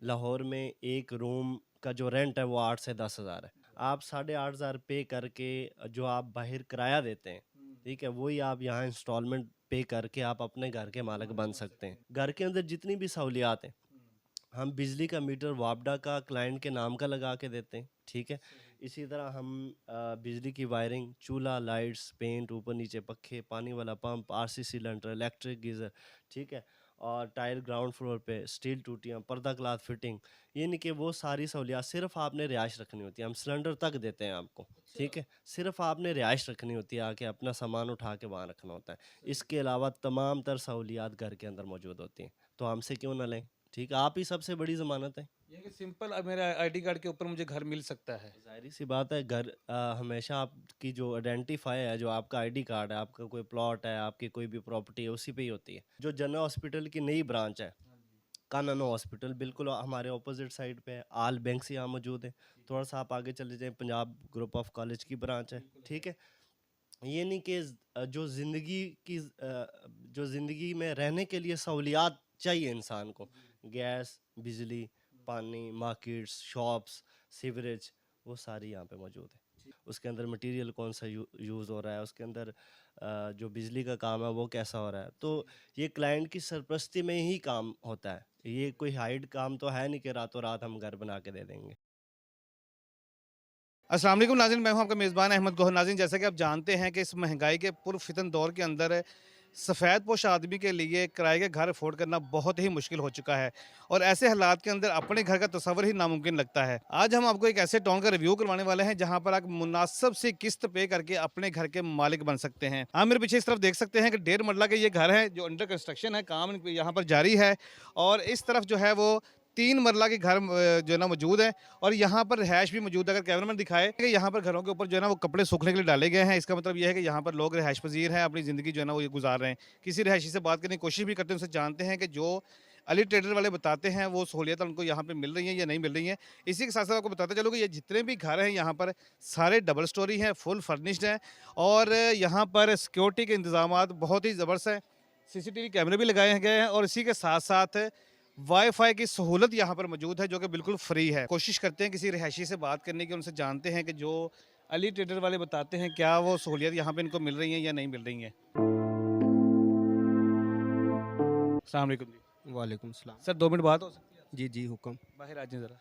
लाहौर में एक रूम का जो रेंट है वो 8 से 10,000 है। आप 8,500 पे करके जो आप बाहर किराया देते हैं, ठीक है, वही आप यहाँ इंस्टॉलमेंट पे करके आप अपने घर के मालिक बन सकते हैं। घर के अंदर जितनी भी सहूलियात हैं, हम बिजली का मीटर वापडा का क्लाइंट के नाम का लगा के देते हैं, ठीक है। इसी तरह हम बिजली की वायरिंग, चूल्हा, लाइट्स, पेंट, ऊपर नीचे पखे, पानी वाला pump, RC cylinder, electric geyser, ठीक है, और टाइल ग्राउंड फ्लोर पे, स्टील टूटियाँ, पर्दा क्लॉथ फिटिंग, ये नहीं कि वो सारी सहूलियात सिर्फ आपने रिहाइश रखनी होती है। हम सिलेंडर तक देते हैं आपको, ठीक है। सिर्फ आपने रिहाइश रखनी होती है, आके अपना सामान उठा के वहाँ रखना होता है। इसके अलावा तमाम तर सहूलियात घर के अंदर मौजूद होती हैं, तो हमसे क्यों ना लें? ठीक है, आप ही सबसे बड़ी ज़मानत हैं। ये कि सिंपल मेरा आईडी कार्ड के ऊपर मुझे घर मिल सकता है। ज़ाहिर-सी बात है, घर हमेशा आपकी जो आइडेंटिफ़ाई है, जो आपका आईडी कार्ड है, आपका कोई प्लॉट है, आपकी कोई भी प्रॉपर्टी है, उसी पे ही होती है। जो जनरल हॉस्पिटल की नई ब्रांच है, काननो हॉस्पिटल, बिल्कुल हमारे ऑपोज़िट साइड पे है। आल बैंक्स यहाँ मौजूद है। थोड़ा-सा आप आगे चले जाएँ, पंजाब ग्रुप ऑफ कॉलेज की ब्रांच है, ठीक है? ये नहीं कि जो ज़िंदगी में रहने के लिए सहूलियात चाहिए इंसान को, गैस, बिजली, पानी, मार्केट्स, शॉप्स, सीवरेज, वो सारी यहाँ पे मौजूद है। उसके अंदर मटेरियल कौन सा यूज़ हो रहा है, उसके अंदर जो बिजली का काम है वो कैसा हो रहा है, तो ये क्लाइंट की सरपरस्ती में ही काम होता है। ये कोई हाइड काम तो है नहीं कि रातों रात हम घर बना के दे देंगे। अस्सलाम वालेकुम नाज़रीन, मैं हूं आपका मेज़बान अहमद गौहर। नाज़रीन, जैसा कि आप जानते हैं कि इस महंगाई के पुरफ़ितन दौर के अंदर सफ़ेदपोश आदमी के लिए किराए के घर अफ़ोर्ड करना बहुत ही मुश्किल हो चुका है और ऐसे हालात के अंदर अपने घर का तसव्वुर ही नामुमकिन लगता है। आज हम आपको एक ऐसे टाउन का रिव्यू करवाने वाले हैं जहां पर आप मुनासिब सी किस्त पे करके अपने घर के मालिक बन सकते हैं। आप मेरे पीछे इस तरफ देख सकते हैं कि 1.5 मरला के ये घर है जो अंडर कंस्ट्रक्शन है, काम यहाँ पर जारी है और इस तरफ जो है वो 3 मरला के घर जो है ना मौजूद है और यहाँ पर रिहाइश भी मौजूद है। अगर कैमरामैन दिखाए कि यहाँ पर घरों के ऊपर जो है ना वो कपड़े सूखने के लिए डाले गए हैं, इसका मतलब ये है कि यहाँ पर लोग रिहाइश पजीर हैं, अपनी ज़िंदगी जो है ना वो ये गुजार रहे हैं। किसी रिहायशी से बात करने की कोशिश भी करते हैं, उनसे जानते हैं कि जो अली ट्रेडर वाले बताते हैं वो सहूलियत उनको यहाँ पे मिल रही हैं या नहीं मिल रही हैं। इसी के साथ साथ आपको बताते चलो कि ये जितने भी घर हैं यहाँ पर सारे डबल स्टोरी हैं, फुल फर्निश्ड हैं और यहाँ पर सिक्योरिटी के इंतजाम बहुत ही ज़बरदस्त हैं। सीसीटीवी कैमरे भी लगाए गए हैं और इसी के साथ साथ वाईफाई की सहूलत यहाँ पर मौजूद है जो कि बिल्कुल फ्री है। कोशिश करते हैं किसी रिहायशी से बात करने की, उनसे जानते हैं कि जो अली ट्रेडर वाले बताते हैं क्या वो सहूलियत यहाँ पे इनको मिल रही हैं या नहीं मिल रही हैं। अस्सलाम वालेकुम जी। वालेकुम सलाम। सर 2 मिनट बात हो सकती है आपसे? जी, जी, हुक्म। बाहर आ जाएं ज़रा।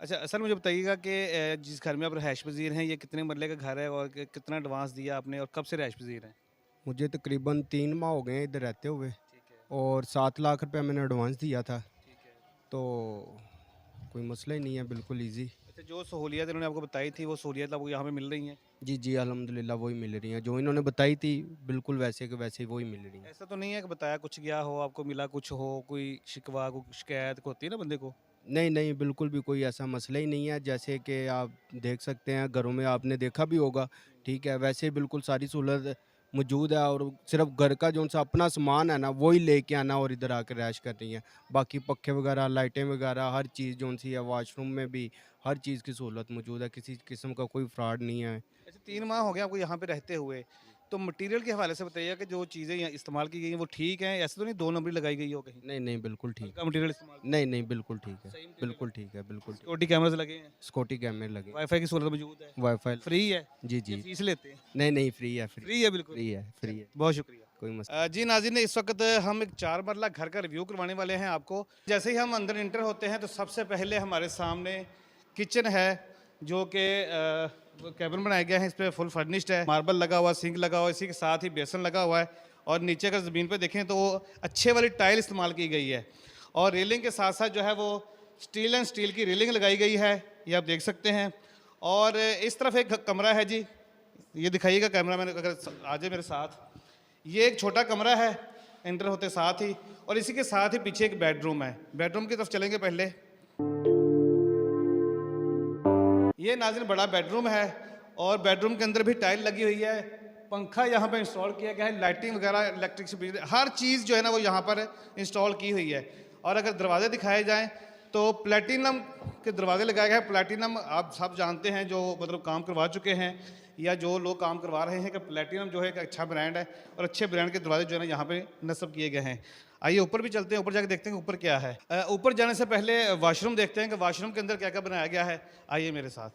अच्छा सर, मुझे बताइएगा कि जिस घर में आप रहायश पज़ीर हैं ये कितने मरले का घर है और कितना एडवांस दिया आपने और कब से रहायश पज़ीर हैं? मुझे तकरीबन 3 माह हो गए हैं इधर रहते हुए ठीक है। और 7 लाख रुपए मैंने एडवांस दिया था, ठीक है। तो कोई मसला ही नहीं है, बिल्कुल ईज़ी। अच्छा, जो सहूलियत इन्होंने आपको बताई थी वो सहूलियत आपको यहाँ पे मिल रही हैं? जी, जी, अल्हम्दुलिल्लाह वही मिल रही हैं, जो इन्होंने बताई थी बिल्कुल वैसे के वैसे वही मिल रही हैं। ऐसा तो नहीं है कि बताया कुछ गया हो, आपको मिला कुछ हो, कोई शिकवा, कोई शिकायत होती है ना बंदे को? नहीं, नहीं, बिल्कुल भी कोई ऐसा मसला ही नहीं है, जैसे कि आप देख सकते हैं घरों में आपने देखा भी होगा, ठीक है? वैसे ही बिल्कुल सारी सहूलत मौजूद है और सिर्फ़ घर का जो-सा अपना सामान है ना, वो ही लेके आना और इधर आके रैश करनी है। बाकी पक्खे वगैरह, लाइटें वगैरह हर चीज़ जो-सी है, वॉशरूम में भी हर चीज़ की सहूलत मौजूद है, किसी किस्म का कोई फ्रॉड नहीं है। अच्छा, 3 माह हो गए आपको यहाँ पे रहते हुए, तो मटीरियल के हवाले से बताइए कि जो चीज़ें यहाँ इस्तेमाल की गई हैं वो ठीक हैं? ऐसे तो नहीं 2 नंबरी लगाई गई हो कहीं? नहीं, नहीं, बिल्कुल ठीक हल्का है। मटीरियल इस्तेमाल किया? नहीं, नहीं, बिल्कुल ठीक है। सही मटीरियल बिल्कुल लगा? ठीक है, बिल्कुल ठीक। सिक्योरिटी कैमराज़ लगे हैं? सिक्योरिटी कैमरे लगे, वाईफ़ाई की सहूलत मौजूद है? वाईफ़ाई फ्री है? जी, या जी। फीस लेते हैं? नहीं, नहीं, फ्री है, फ्री। फ्री है बिल्कुल? फ्री है, फ्री है, बहुत शुक्रिया। कोई मस जी नाज़रीन, इस वक्त हम एक 4 मरला घर का रिव्यू करवाने वाले हैं आपको। जैसे ही हम अंदर इंटर होते हैं तो सबसे पहले हमारे सामने किचन है जो कि कैबिन बनाया गया है, इस पर फुल फर्निश्ड है, मार्बल लगा हुआ, सिंक लगा हुआ, इसी के साथ ही बेसन लगा हुआ है और नीचे अगर ज़मीन पर देखें तो अच्छे वाली टाइल इस्तेमाल की गई है और रेलिंग के साथ साथ जो है वो स्टील एंड स्टील की रेलिंग लगाई गई है, ये आप देख सकते हैं। और इस तरफ एक कमरा है जी, ये दिखाइएगा कैमरा मैन अगर आ जाए मेरे साथ। ये एक छोटा कमरा है एंटर होते साथ ही और इसी के साथ ही पीछे एक बेडरूम है। बेडरूम की तरफ चलेंगे पहले। ये नाज़रीन बड़ा बेडरूम है और बेडरूम के अंदर भी टाइल लगी हुई है, पंखा यहाँ पर इंस्टॉल किया गया है, लाइटिंग वगैरह इलेक्ट्रिक से बिजली हर चीज़ जो है ना वो यहाँ पर इंस्टॉल की हुई है। और अगर दरवाजे दिखाए जाएँ तो प्लेटिनम के दरवाजे लगाए गए हैं। प्लेटिनम आप सब जानते हैं जो मतलब काम करवा चुके हैं या जो लोग काम करवा रहे हैं कि प्लेटिनम जो है एक अच्छा ब्रांड है और अच्छे ब्रांड के दरवाजे जो है ना यहाँ पे नस्ब किए गए हैं। आइए ऊपर भी चलते हैं, ऊपर जाके देखते हैं कि ऊपर क्या है। ऊपर जाने से पहले वॉशरूम देखते हैं कि वॉशरूम के अंदर क्या क्या बनाया गया है। आइए मेरे साथ।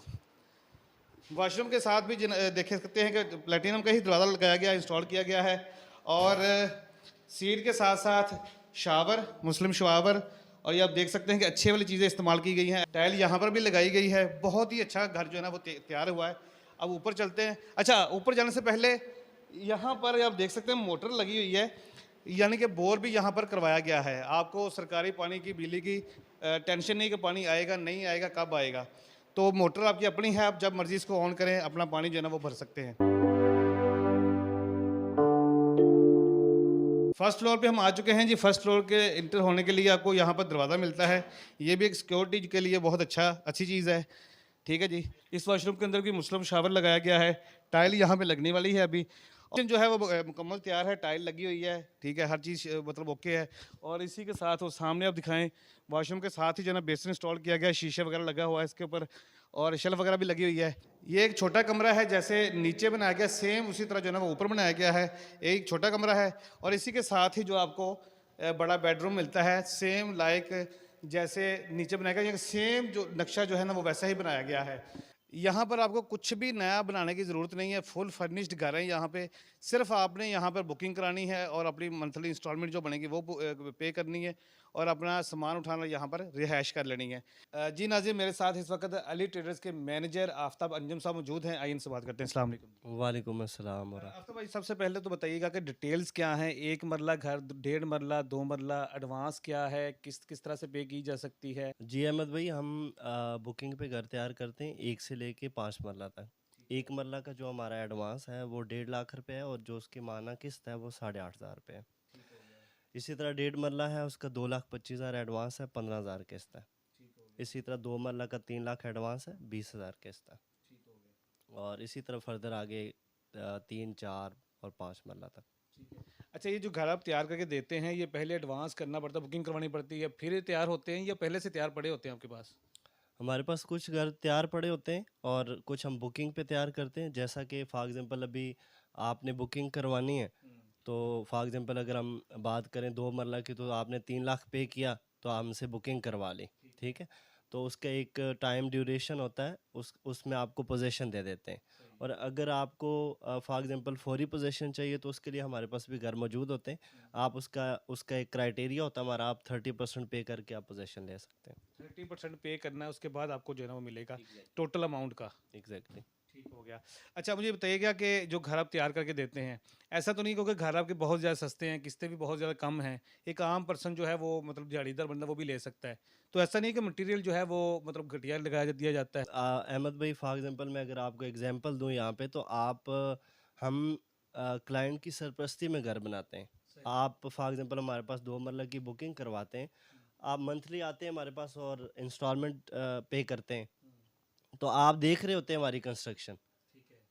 वॉशरूम के साथ भी देख सकते हैं कि प्लेटिनम का ही दरवाज़ा लगाया गया, इंस्टॉल किया गया है। और सीट के साथ साथ शावर, मुस्लिम शावर, और ये आप देख सकते हैं कि अच्छे वाली चीज़ें इस्तेमाल की गई हैं। टाइल यहाँ पर भी लगाई गई है। बहुत ही अच्छा घर जो है ना वो तैयार हुआ है। अब ऊपर चलते हैं। अच्छा, ऊपर जाने से पहले यहाँ पर आप देख सकते हैं मोटर लगी हुई है, यानी कि बोर भी यहाँ पर करवाया गया है। आपको सरकारी पानी की, बिजली की टेंशन नहीं कि पानी आएगा नहीं आएगा, कब आएगा। तो मोटर आपकी अपनी है, आप जब मर्जी इसको ऑन करें अपना पानी जो है ना वो भर सकते हैं। फर्स्ट फ्लोर पे हम आ चुके हैं जी। फर्स्ट फ्लोर के इंटर होने के लिए आपको यहाँ पर दरवाज़ा मिलता है। ये भी एक सिक्योरिटी के लिए बहुत अच्छी चीज़ है। ठीक है जी। इस वॉशरूम के अंदर भी मुस्लिम शावर लगाया गया है। टाइल यहाँ पे लगने वाली है अभी। और जो है वो मुकम्मल तैयार है, टाइल लगी हुई है। ठीक है, हर चीज़ मतलब ओके है। और इसी के साथ वो सामने आप दिखाएं, वॉशरूम के साथ ही जो है ना बेसिन इंस्टॉल किया गया है, शीशे वगैरह लगा हुआ है इसके ऊपर, और शेल्फ वगैरह भी लगी हुई है। ये एक छोटा कमरा है, जैसे नीचे बनाया गया सेम उसी तरह जो है ना वो ऊपर बनाया गया है। एक छोटा कमरा है, और इसी के साथ ही जो आपको बड़ा बेडरूम मिलता है, सेम लाइक जैसे नीचे बनाया गया, सेम जो नक्शा जो है ना वो वैसा ही बनाया गया है। यहाँ पर आपको कुछ भी नया बनाने की ज़रूरत नहीं है, फुल फर्निश्ड घर है यहाँ पे। सिर्फ आपने यहाँ पर बुकिंग करानी है और अपनी मंथली इंस्टॉलमेंट जो बनेगी वो पे करनी है, और अपना सामान उठाना यहाँ पर रिहाइश कर लेनी है। जी नाज़रीन, मेरे साथ इस वक्त अली ट्रेडर्स के मैनेजर आफ्ताब अंजुम साहब मौजूद हैं। आइए इनसे बात करते हैं। अस्सलाम वालेकुम। वालेकुम अस्सलाम और आफ्ताब भाई, सबसे पहले तो बताइएगा कि डिटेल्स क्या हैं, एक मरला घर, 1.5 मरला, 2 मरला, एडवांस क्या है, किस किस तरह से पे की जा सकती है। जी अहमद भाई, हम बुकिंग पे घर तैयार करते हैं 1 से लेके 5 मरला तक। 1 मरला का जो हमारा एडवांस है वो 1.5 लाख रुपए है, और जो उसकी माना किस्त है वो 8,500 रुपये है। इसी तरह 1.5 मरला है, उसका 2,25,000 एडवांस है, 15,000 किस्त है। इसी तरह 2 मरला का 3 लाख एडवांस है, 20,000 किस्त है। और इसी तरह फर्दर आगे 3, 4 और 5 मरला तक। अच्छा, ये जो घर आप तैयार करके देते हैं, ये पहले एडवांस करना पड़ता है, बुकिंग करवानी पड़ती है, फिर ये तैयार होते हैं, या पहले से तैयार पड़े होते हैं आपके पास? हमारे पास कुछ घर तैयार पड़े होते हैं और कुछ हम बुकिंग पे तैयार करते हैं। जैसा कि फॉर एग्जांपल अभी आपने बुकिंग करवानी है, तो फॉर एग्जांपल अगर हम बात करें 2 मरला की, तो आपने 3 लाख पे किया तो हमसे बुकिंग करवा ली। ठीक है, तो उसका एक टाइम ड्यूरेशन होता है, उसमें आपको पोजीशन दे देते हैं। और अगर आपको फॉर एग्जांपल फौरी पोजीशन चाहिए तो उसके लिए हमारे पास भी घर मौजूद होते हैं। आप उसका उसका एक क्राइटेरिया होता है हमारा, आप 30% पे करके आप पोजीशन ले सकते हैं। 30% पे करना है, उसके बाद आपको जो है ना वो मिलेगा टोटल अमाउंट का। एग्जैक्टली। ठीक हो गया। अच्छा, मुझे बताइएगा कि जो घर आप तैयार करके देते हैं, ऐसा तो नहीं क्योंकि घर आपके बहुत ज़्यादा सस्ते हैं, किस्तें भी बहुत ज़्यादा कम हैं, एक आम पर्सन जो है वो मतलब दिहाड़ीदार बंदा वो भी ले सकता है, तो ऐसा नहीं कि मटेरियल जो है वो मतलब घटिया लगाया दिया जाता है? अहमद भाई, फॉर एग्जांपल मैं अगर आपको एग्जांपल दूं यहाँ पे, तो हम क्लाइंट की सरपरस्ती में घर बनाते हैं। आप फॉर एग्जांपल हमारे पास 2 मरला की बुकिंग करवाते हैं, आप मंथली आते हैं हमारे पास और इंस्टॉलमेंट पे करते हैं, तो आप देख रहे होते हैं हमारी कंस्ट्रक्शन।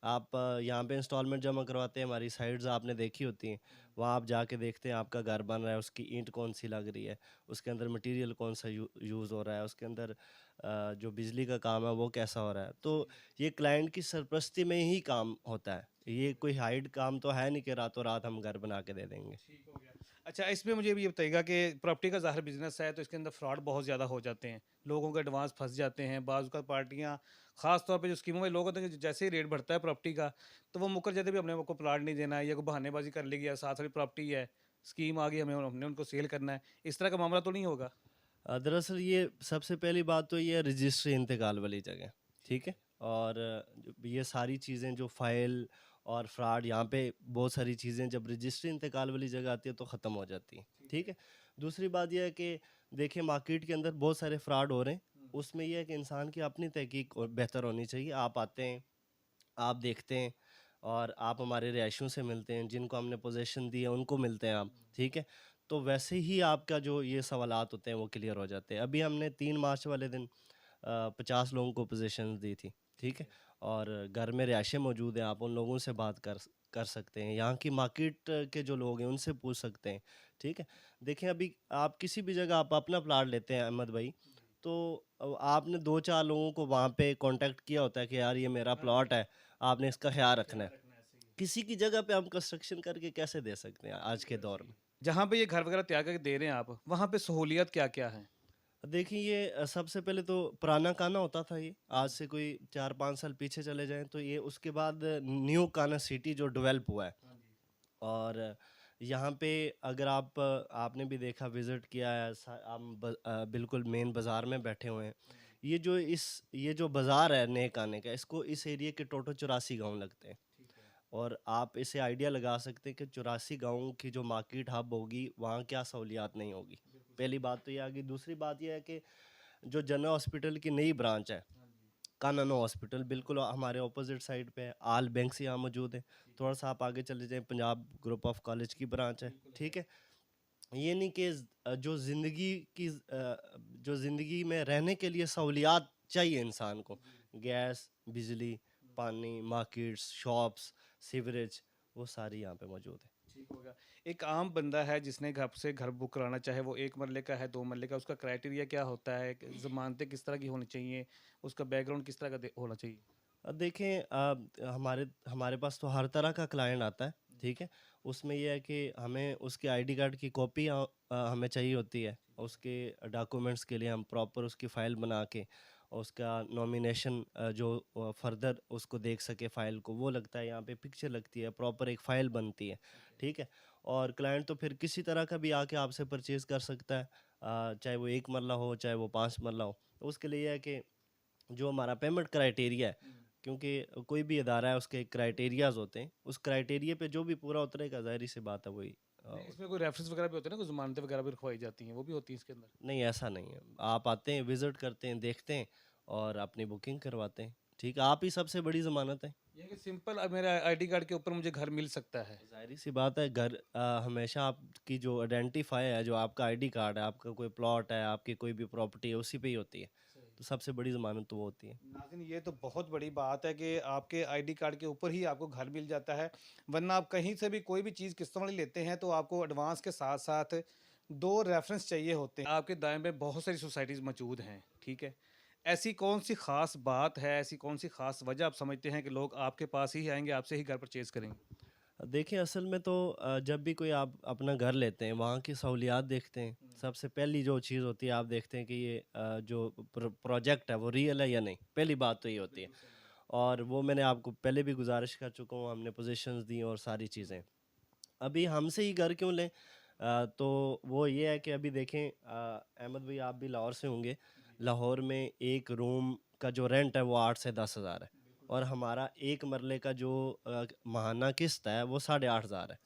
आप यहाँ पे इंस्टॉलमेंट जमा करवाते हैं, हमारी साइट्स आपने देखी होती हैं, वहाँ आप जाके देखते हैं आपका घर बन रहा है, उसकी ईंट कौन सी लग रही है, उसके अंदर मटेरियल कौन सा यूज़ हो रहा है, उसके अंदर जो बिजली का काम है वो कैसा हो रहा है। तो ये क्लाइंट की सरपरस्ती में ही काम होता है, ये कोई हाइड काम तो है नहीं कि रातों रात हम घर बना के दे देंगे। ठीक हो गया। अच्छा, इसमें मुझे भी ये बताइएगा कि प्रॉपर्टी का ज़ाहिर बिजनेस है, तो इसके अंदर फ्रॉड बहुत ज़्यादा हो जाते हैं, लोगों के एडवांस फंस जाते हैं, बाज़ का पार्टियाँ ख़ास तौर पे जो स्कीमों में लोग होते हैं कि जैसे ही रेट बढ़ता है प्रॉपर्टी का, तो वो मुकर जाते भी हमने को प्लाट नहीं देना है, या कोई बहानेबाजी कर लेगी, या साथ वाली प्रॉपर्टी है, स्कीम आ गई, हमें हमने उनको सेल करना है, इस तरह का मामला तो नहीं होगा? दरअसल ये सबसे पहली बात तो ये रजिस्ट्री इंतकाल वाली जगह, ठीक है। और ये सारी चीज़ें जो फाइल और फ्रॉड, यहाँ पे बहुत सारी चीज़ें जब रजिस्ट्री इंतकाल वाली जगह आती है तो ख़त्म हो जाती है। ठीक है। दूसरी बात यह है कि देखिए मार्केट के अंदर बहुत सारे फ्रॉड हो रहे हैं, उसमें यह है कि इंसान की अपनी तहकीक बेहतर होनी चाहिए। आप आते हैं, आप देखते हैं, और आप हमारे रिहायशियों से मिलते हैं, जिनको हमने पोजीशन दी है उनको मिलते हैं आप। ठीक है, तो वैसे ही आपका जो ये सवालात होते हैं वो क्लियर हो जाते हैं। अभी हमने 3 मार्च वाले दिन 50 लोगों को पोजीशन दी थी। ठीक है, और घर में रिहायशें मौजूद हैं, आप उन लोगों से बात कर सकते हैं, यहाँ की मार्केट के जो लोग हैं उनसे पूछ सकते हैं। ठीक है, देखें अभी आप किसी भी जगह आप अपना प्लाट लेते हैं अहमद भाई, तो आपने 2-4 लोगों को वहाँ पे कांटेक्ट किया होता है कि यार ये मेरा प्लॉट है, आपने इसका ख्याल रखना है। किसी की जगह पे हम कंस्ट्रक्शन करके कैसे दे सकते हैं आज के दौर में? जहाँ पे ये घर वगैरह तैयार करके दे रहे हैं आप, वहाँ पे सहूलियत क्या-क्या हैं? देखिए ये सबसे पहले तो पुराना काना होता था ये, आज से कोई 4-5 साल पीछे चले जाएँ तो ये, उसके बाद न्यू काना सिटी जो डेवलप हुआ है। और यहाँ पे अगर आपने भी देखा, विज़िट किया है, हम बिल्कुल मेन बाज़ार में बैठे हुए हैं। ये जो बाज़ार है नए काने का, इसको इस एरिया के टोटल 84 गाँव लगते हैं। और आप इसे आइडिया लगा सकते हैं कि 84 गाँव की जो मार्केट हब होगी, वहाँ क्या सहूलियात नहीं होगी। पहली बात तो ये आ गई। दूसरी बात ये है कि जो जनरल हॉस्पिटल की नई ब्रांच है, काननो हॉस्पिटल, बिल्कुल हमारे ऑपोजिट साइड पे है। आल बैंक्स यहाँ मौजूद है। थोड़ा सा आप आगे चले जाएँ, पंजाब ग्रुप ऑफ कॉलेज की ब्रांच है, ठीक है। ये नहीं कि जो ज़िंदगी में रहने के लिए सहूलियात चाहिए इंसान को, गैस, बिजली, पानी, मार्केट्स, शॉप्स, सीवरेज, वो सारी यहाँ पे मौजूद है। ठीक होगा। एक आम बंदा है जिसने घर से घर बुक कराना चाहे, वो 1 मरले का है, 2 मरले का, उसका क्राइटेरिया क्या होता है? ज़मानतें किस तरह की होनी चाहिए? उसका बैकग्राउंड किस तरह का होना चाहिए? देखें, हमारे हमारे पास तो हर तरह का क्लाइंट आता है, ठीक है। उसमें यह है कि हमें उसके आईडी कार्ड की कॉपी हमें चाहिए होती है। उसके डॉक्यूमेंट्स के लिए हम प्रॉपर उसकी फ़ाइल बना के, उसका नॉमिनेशन जो फर्दर उसको देख सके फ़ाइल को, वो लगता है। यहाँ पे पिक्चर लगती है, प्रॉपर एक फ़ाइल बनती है, ठीक है। और क्लाइंट तो फिर किसी तरह का भी आके आपसे परचेज़ कर सकता है, चाहे वो 1 मरला हो, चाहे वो 5 मरला हो। तो उसके लिए यह है कि जो हमारा पेमेंट क्राइटेरिया है, क्योंकि कोई भी इदारा है, उसके क्राइटेरियाज होते हैं, उस क्राइटेरिया पे जो भी पूरा उतरेगा, जाहिर सी बात है वही। नहीं, इसमें कोई रेफरेंस वगैरह भी होते हैं ना, कोई ज़मानतें वगैरह भी रखवाई जाती हैं, वो भी होती हैं इसके अंदर? नहीं, ऐसा नहीं है। आप आते हैं, विजिट करते हैं, देखते हैं और अपनी बुकिंग करवाते हैं, ठीक है। आप ही सबसे बड़ी ज़मानत है। ये कि सिंपल मेरा आईडी कार्ड के ऊपर मुझे घर मिल सकता है? जाहिर सी बात है, घर हमेशा आपकी जो आइडेंटिफाई है, जो आपका आईडी कार्ड है, आपका कोई प्लॉट है, आपकी कोई भी प्रॉपर्टी है, उसी पे ही होती है। तो सबसे बड़ी ज़मानत तो वो होती है। नाज़रीन, ये तो बहुत बड़ी बात है कि आपके आईडी कार्ड के ऊपर ही आपको घर मिल जाता है, वरना आप कहीं से भी कोई भी चीज़ किस्तों वाली लेते हैं तो आपको एडवांस के साथ साथ 2 रेफरेंस चाहिए होते हैं। आपके दाएं में बहुत सारी सोसाइटीज़ मौजूद हैं, ठीक है। ऐसी कौन सी ख़ास बात है, ऐसी कौन सी ख़ास वजह आप समझते हैं कि लोग आपके पास ही आएंगे, आपसे ही घर परचेज़ करेंगे? देखिए, असल में तो जब भी कोई आप अपना घर लेते हैं, वहाँ की सहूलियात देखते हैं। सबसे पहली जो चीज़ होती है, आप देखते हैं कि ये जो प्रोजेक्ट है वो रियल है या नहीं, पहली बात तो ये होती है। और वो मैंने आपको पहले भी गुजारिश कर चुका हूँ, हमने पोजीशंस दी और सारी चीज़ें। अभी हमसे ही घर क्यों लें? तो वो ये है कि अभी देखें, अहमद भाई आप भी लाहौर से होंगे। लाहौर में एक रूम का जो रेंट है वो 8 से 10 हज़ार है, और हमारा 1 मरले का जो माहाना किस्त है वो 8,500 है।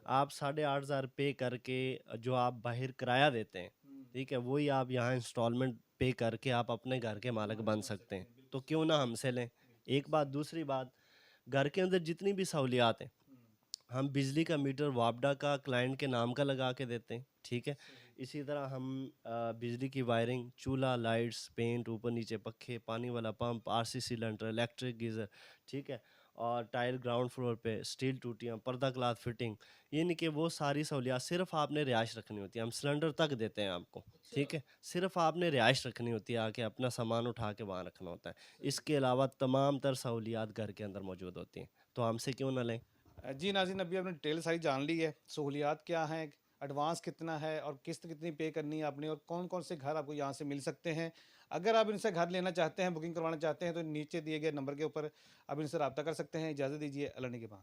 आप 8,500 पे करके जो आप बाहर किराया देते हैं, ठीक है, वही आप यहाँ इंस्टॉलमेंट पे करके आप अपने घर के मालिक बन सकते हैं। तो क्यों ना हमसे लें? एक बात। दूसरी बात, घर के अंदर जितनी भी सहूलियात हैं, हम बिजली का मीटर वापडा का क्लाइंट के नाम का लगा के देते हैं, ठीक है। इसी तरह हम बिजली की वायरिंग, चूल्हा, लाइट्स, पेंट, ऊपर नीचे पखे, पानी वाला pump, RC cylinder, electric geyser, ठीक है। और टाइल ग्राउंड फ्लोर पे, स्टील टूटियाँ, पर्दा क्लॉथ फिटिंग, ये नहीं कि वो सारी सहूलियात सिर्फ आपने रिहाइश रखनी होती है। हम सिलेंडर तक देते हैं आपको, ठीक है। सिर्फ आपने रिहाइश रखनी होती है, आके अपना सामान उठा के वहाँ रखना होता है। इसके अलावा तमाम तर सहूलियात घर के अंदर मौजूद होती हैं, तो हमसे क्यों ना लें। जी नाज़रीन, अभी आपने डिटेल सारी जान ली है, सहूलियात क्या हैं, एडवांस कितना है और किस्त कितनी पे करनी है आपने, और कौन-कौन से घर आपको यहाँ से मिल सकते हैं। अगर आप इनसे घर लेना चाहते हैं, बुकिंग करवाना चाहते हैं, तो नीचे दिए गए नंबर के ऊपर आप इनसे रब्ता कर सकते हैं। इजाज़त दीजिए, अल्लाह ने के बाद।